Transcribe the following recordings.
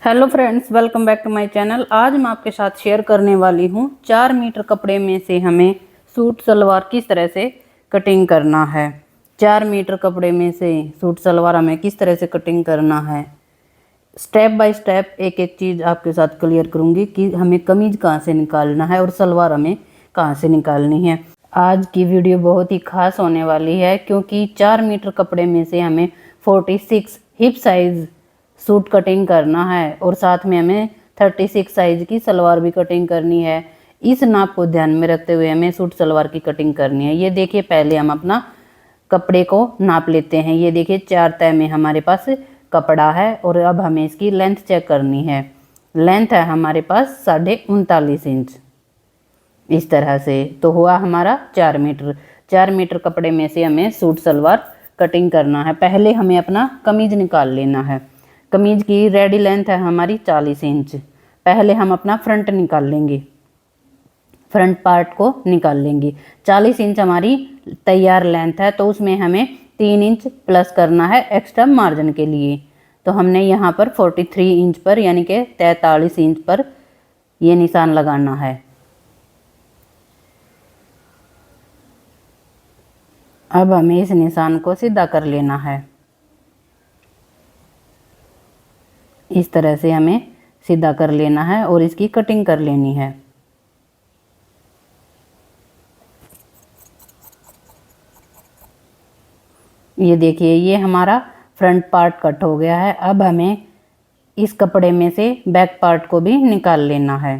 Hello friends, welcome back to my channel. आज मैं आपके साथ शेयर करने वाली हूँ 4 मीटर कपड़े में से हमें सूट सलवार किस तरह से कटिंग करना है। 4 मीटर कपड़े में से सूट सलवार हमें किस तरह से कटिंग करना है, स्टेप बाय स्टेप एक एक चीज़ आपके साथ क्लियर करूँगी कि हमें कमीज कहाँ से निकालना है और सलवार हमें कहाँ से निकालनी है। आज की वीडियो बहुत ही खास होने वाली है क्योंकि 4 मीटर कपड़े में से हमें 46 हिप साइज़ सूट कटिंग करना है और साथ में हमें 36 साइज की सलवार भी कटिंग करनी है। इस नाप को ध्यान में रखते हुए हमें सूट सलवार की कटिंग करनी है। ये देखिए, पहले हम अपना कपड़े को नाप लेते हैं। ये देखिए 4 तह में हमारे पास कपड़ा है और अब हमें इसकी लेंथ चेक करनी है। लेंथ है हमारे पास 39.5 इंच। इस तरह से तो हुआ हमारा 4 मीटर। 4 मीटर कपड़े में से हमें सूट सलवार कटिंग करना है। पहले हमें अपना कमीज निकाल लेना है। कमीज की रेडी लेंथ है हमारी 40 इंच। पहले हम अपना फ्रंट निकाल लेंगे, फ्रंट पार्ट को निकाल लेंगे। 40 इंच हमारी तैयार लेंथ है, तो उसमें हमें 3 इंच प्लस करना है एक्स्ट्रा मार्जिन के लिए। तो हमने यहाँ पर 43 इंच पर यानी कि 43 इंच पर ये निशान लगाना है। अब हमें इस निशान को सीधा कर लेना है। इस तरह से हमें सीधा कर लेना है और इसकी कटिंग कर लेनी है। ये देखिए, ये हमारा फ्रंट पार्ट कट हो गया है। अब हमें इस कपड़े में से बैक पार्ट को भी निकाल लेना है।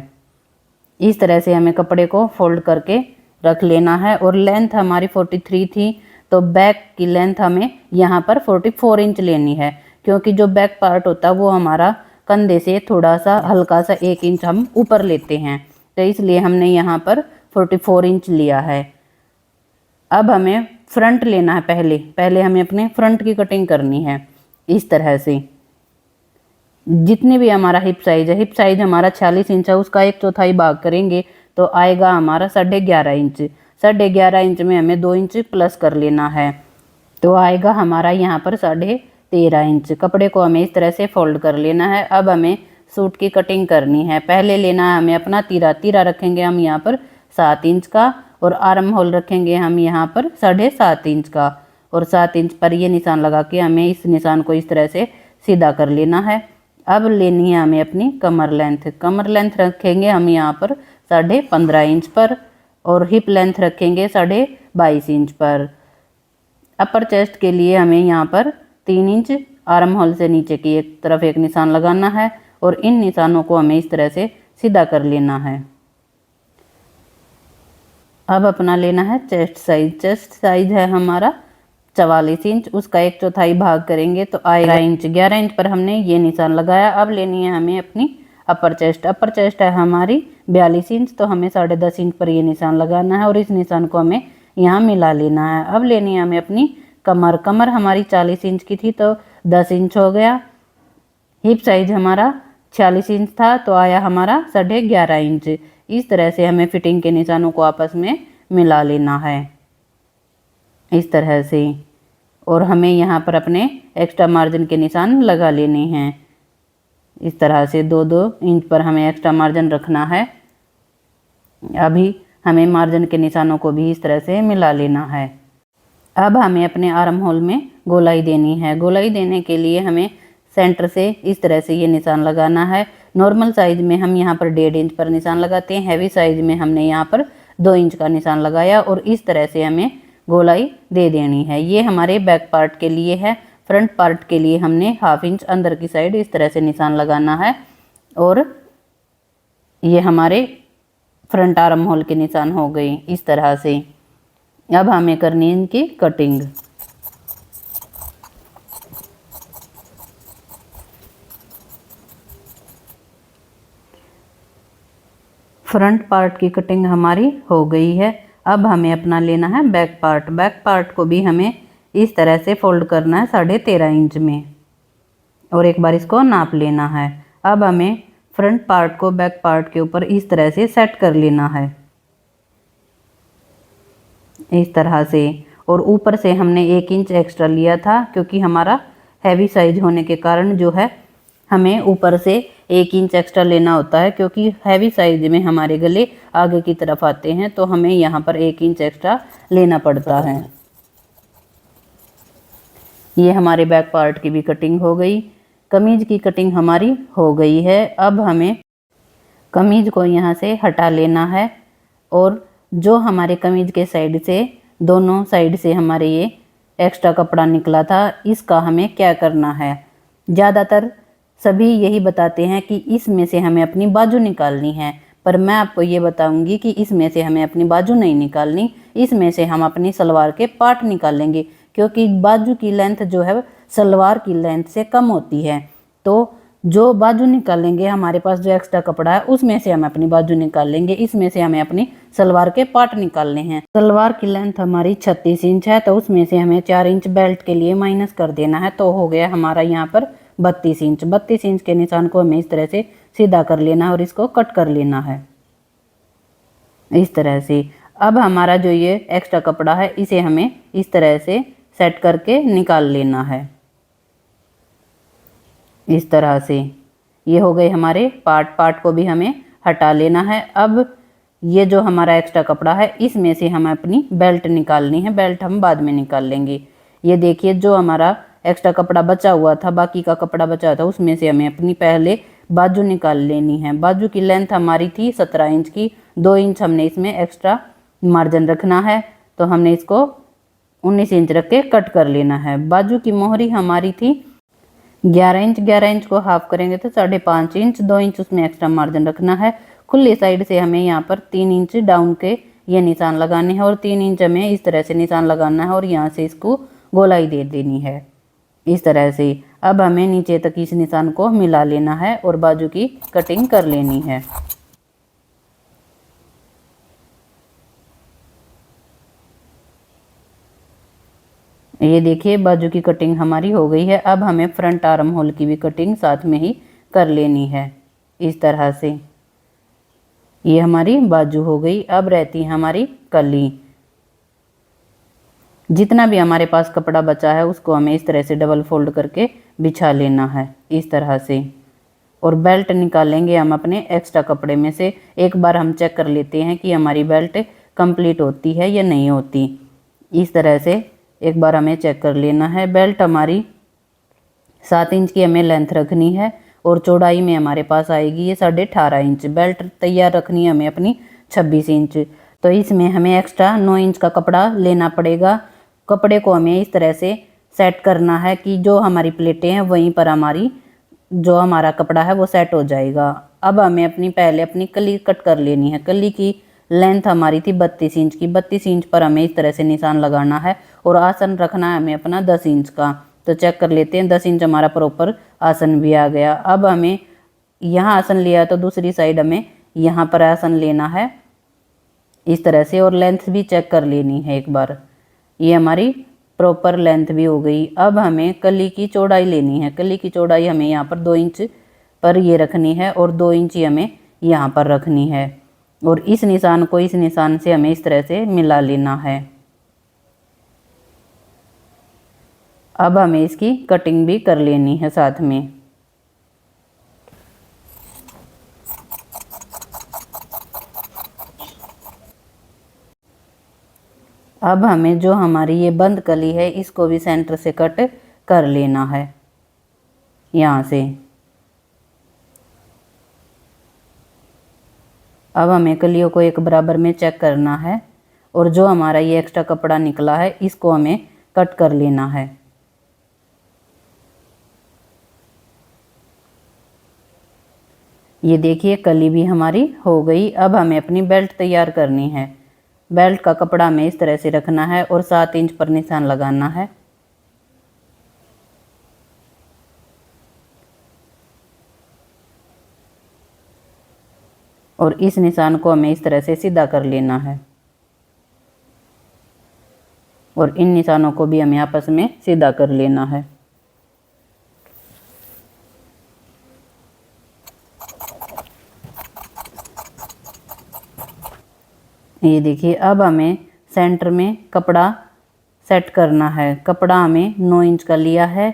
इस तरह से हमें कपड़े को फोल्ड करके रख लेना है और लेंथ हमारी 43 थी, तो बैक की लेंथ हमें यहाँ पर 44 इंच लेनी है क्योंकि जो बैक पार्ट होता है वो हमारा कंधे से थोड़ा सा हल्का सा 1 इंच हम ऊपर लेते हैं, तो इसलिए हमने यहाँ पर 44 इंच लिया है। अब हमें फ्रंट लेना है। पहले हमें अपने फ्रंट की कटिंग करनी है। इस तरह से जितने भी हमारा हिप साइज है, हिप साइज हमारा 46 इंच है, उसका 1/4 भाग करेंगे तो आएगा हमारा 11.5 इंच। 11.5 इंच में हमें 2 इंच प्लस कर लेना है, तो आएगा हमारा यहाँ पर 13.5 इंच। कपड़े को हमें इस तरह से फोल्ड कर लेना है। अब हमें सूट की कटिंग करनी है। पहले लेना है हमें अपना तीरा रखेंगे हम यहाँ पर 7 इंच का और आर्म होल रखेंगे हम यहाँ पर 7.5 इंच का, और 7 इंच पर ये निशान लगा के हमें इस निशान को इस तरह से सीधा कर लेना है। अब लेनी है हमें अपनी कमर लेंथ। कमर लेंथ रखेंगे हम यहाँ पर 15.5 इंच पर और हिप लेंथ रखेंगे 22.5 इंच पर। अपर चेस्ट के लिए हमें यहाँ पर 3 इंच आर्म होल से नीचे की एक तरफ एक निशान लगाना है और इन निशानों को हमें इस तरह से सीधा कर लेना है। अब अपना लेना है चेस्ट साइज। चेस्ट साइज है हमारा 44 इंच, उसका 1/4 भाग करेंगे तो आएगा 11 इंच पर हमने ये निशान लगाया। अब लेनी है हमें अपनी अपर चेस्ट। अपर चेस्ट है हमारी 42 इंच, तो हमें 10.5 इंच पर ये निशान लगाना है और इस निशान को हमें यहाँ मिला लेना है। अब लेनी है हमें अपनी कमर। कमर हमारी 40 इंच की थी तो 10 इंच हो गया। हिप साइज हमारा 46 इंच था तो आया हमारा 11.5 इंच। इस तरह से हमें फिटिंग के निशानों को आपस में मिला लेना है इस तरह से, और हमें यहाँ पर अपने एक्स्ट्रा मार्जिन के निशान लगा लेने हैं। इस तरह से 2-2 इंच पर हमें एक्स्ट्रा मार्जिन रखना है। अभी हमें मार्जिन के निशानों को भी इस तरह से मिला लेना है। अब हमें अपने आर्म होल में गोलाई देनी है। गोलाई देने के लिए हमें सेंटर से इस तरह से ये निशान लगाना है। नॉर्मल साइज में हम यहाँ पर 1.5 इंच पर निशान लगाते हैं, हैवी साइज में हमने यहाँ पर 2 इंच का निशान लगाया और इस तरह से हमें गोलाई दे देनी है। ये हमारे बैक पार्ट के लिए है। फ्रंट पार्ट के लिए हमने 1/2 इंच अंदर की साइड इस तरह से निशान लगाना है और ये हमारे फ्रंट आर्म होल के निशान हो गई इस तरह से। अब हमें करनी है इनकी कटिंग। फ्रंट पार्ट की कटिंग हमारी हो गई है। अब हमें अपना लेना है बैक पार्ट। बैक पार्ट को भी हमें इस तरह से फोल्ड करना है 13.5 इंच में और एक बार इसको नाप लेना है। अब हमें फ्रंट पार्ट को बैक पार्ट के ऊपर इस तरह से सेट कर लेना है इस तरह से, और ऊपर से हमने 1 इंच एक्स्ट्रा लिया था क्योंकि हमारा हैवी साइज होने के कारण जो है हमें ऊपर से 1 इंच एक्स्ट्रा लेना होता है, क्योंकि हैवी साइज में हमारे गले आगे की तरफ आते हैं, तो हमें यहाँ पर 1 इंच एक्स्ट्रा लेना पड़ता है। ये हमारे बैक पार्ट की भी कटिंग हो गई। कमीज की कटिंग हमारी हो गई है। अब हमें कमीज को यहाँ से हटा लेना है, और जो हमारे कमीज के साइड से, दोनों साइड से हमारे ये एक्स्ट्रा कपड़ा निकला था, इसका हमें क्या करना है। ज़्यादातर सभी यही बताते हैं कि इसमें से हमें अपनी बाजू निकालनी है, पर मैं आपको ये बताऊंगी कि इसमें से हमें अपनी बाजू नहीं निकालनी, इसमें से हम अपनी सलवार के पार्ट निकालेंगे, क्योंकि बाजू की लेंथ जो है सलवार की लेंथ से कम होती है। तो जो बाजू निकालेंगे, हमारे पास जो एक्स्ट्रा कपड़ा है उसमें से हम अपनी बाजू निकाल लेंगे, इसमें से हमें अपनी सलवार के पार्ट निकालने हैं। सलवार की लेंथ हमारी 36 इंच है, तो उसमें से हमें 4 इंच बेल्ट के लिए माइनस कर देना है, तो हो गया हमारा यहाँ पर 32 इंच। 32 इंच के निशान को हमें इस तरह से सीधा कर लेना है और इसको कट कर लेना है इस तरह से। अब हमारा जो ये एक्स्ट्रा कपड़ा है, इसे हमें इस तरह से सेट करके निकाल लेना है इस तरह से। ये हो गए हमारे पार्ट को भी हमें हटा लेना है। अब ये जो हमारा एक्स्ट्रा कपड़ा है, इसमें से हमें अपनी बेल्ट निकालनी है, बेल्ट हम बाद में निकाल लेंगे। ये देखिए, जो हमारा एक्स्ट्रा कपड़ा बचा हुआ था, बाकी का कपड़ा बचा था, उसमें से हमें अपनी पहले बाजू निकाल लेनी है। बाजू की लेंथ हमारी थी 17 इंच की, 2 इंच हमने इसमें एक्स्ट्रा मार्जिन रखना है, तो हमने इसको 19 इंच रख के कट कर लेना है। बाजू की मोहरी हमारी थी 11 इंच, 11 इंच को हाफ करेंगे तो 5.5 इंच, 2 इंच उसमें एक्स्ट्रा मार्जिन रखना है। खुली साइड से हमें यहाँ पर 3 इंच डाउन के ये निशान लगाने हैं, और 3 इंच हमें इस तरह से निशान लगाना है, और यहाँ से इसको गोलाई दे देनी है इस तरह से। अब हमें नीचे तक इस निशान को मिला लेना है और बाजू की कटिंग कर लेनी है। ये देखिए, बाजू की कटिंग हमारी हो गई है। अब हमें फ्रंट आर्म होल की भी कटिंग साथ में ही कर लेनी है इस तरह से। ये हमारी बाजू हो गई। अब रहती है हमारी कली। जितना भी हमारे पास कपड़ा बचा है उसको हमें इस तरह से डबल फोल्ड करके बिछा लेना है इस तरह से, और बेल्ट निकालेंगे हम अपने एक्स्ट्रा कपड़े में से। एक बार हम चेक कर लेते हैं कि हमारी बेल्ट कंप्लीट होती है या नहीं होती। इस तरह से एक बार हमें चेक कर लेना है। बेल्ट हमारी 7 इंच की हमें लेंथ रखनी है, और चौड़ाई में हमारे पास आएगी ये 18.5 इंच। बेल्ट तैयार रखनी है हमें अपनी 26 इंच, तो इसमें हमें एक्स्ट्रा 9 इंच का कपड़ा लेना पड़ेगा। कपड़े को हमें इस तरह से सेट करना है कि जो हमारी प्लेटें हैं वहीं पर हमारी जो हमारा कपड़ा है वो सेट हो जाएगा। अब हमें पहले अपनी कली कट कर लेनी है। कली की लेंथ हमारी थी 32 इंच की। 32 इंच पर हमें इस तरह से निशान लगाना है, और आसन रखना है हमें अपना 10 इंच का। तो चेक कर लेते हैं, 10 इंच हमारा प्रॉपर आसन भी आ गया। अब हमें यहाँ आसन लिया तो दूसरी साइड हमें यहाँ पर आसन लेना है इस तरह से, और लेंथ भी चेक कर लेनी है एक बार। ये हमारी प्रॉपर लेंथ भी हो गई। अब हमें कली की चौड़ाई लेनी है। कली की चौड़ाई हमें यहाँ पर 2 इंच पर ये रखनी है, और 2 इंच ही हमें यहाँ पर रखनी है, और इस निशान को इस निशान से हमें इस तरह से मिला लेना है। अब हमें इसकी कटिंग भी कर लेनी है साथ में। अब हमें जो हमारी ये बंद कली है इसको भी सेंटर से कट कर लेना है यहाँ से। अब हमें कलियों को एक बराबर में चेक करना है, और जो हमारा ये एक्स्ट्रा कपड़ा निकला है इसको हमें कट कर लेना है। ये देखिए, कली भी हमारी हो गई। अब हमें अपनी बेल्ट तैयार करनी है। बेल्ट का कपड़ा हमें इस तरह से रखना है, और 7 इंच पर निशान लगाना है। और इस निशान को हमें इस तरह से सीधा कर लेना है, और इन निशानों को भी हमें आपस में सीधा कर लेना है। ये देखिए, अब हमें सेंटर में कपड़ा सेट करना है। कपड़ा हमें 9 इंच का लिया है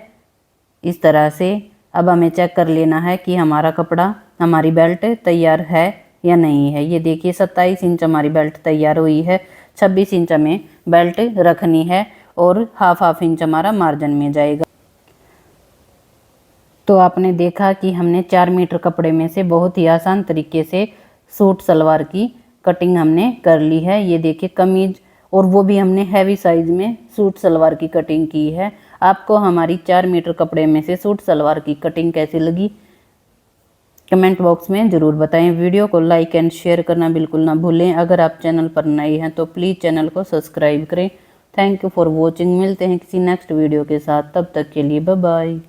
इस तरह से। अब हमें चेक कर लेना है कि हमारा कपड़ा, हमारी बेल्ट तैयार है या नहीं है। ये देखिए 27 इंच हमारी बेल्ट तैयार हुई है। 26 इंच हमें बेल्ट रखनी है और हाफ इंच हमारा मार्जिन में जाएगा। तो आपने देखा कि हमने 4 मीटर कपड़े में से बहुत ही आसान तरीके से सूट सलवार की कटिंग हमने कर ली है। ये देखिए कमीज, और वो भी हमने हैवी साइज में सूट सलवार की कटिंग की है। आपको हमारी 4 मीटर कपड़े में से सूट सलवार की कटिंग कैसी लगी कमेंट बॉक्स में ज़रूर बताएं। वीडियो को लाइक एंड शेयर करना बिल्कुल ना भूलें। अगर आप चैनल पर नए हैं तो प्लीज़ चैनल को सब्सक्राइब करें। Thank you for watching. मिलते हैं किसी नेक्स्ट वीडियो के साथ, तब तक के लिए बाय बाय।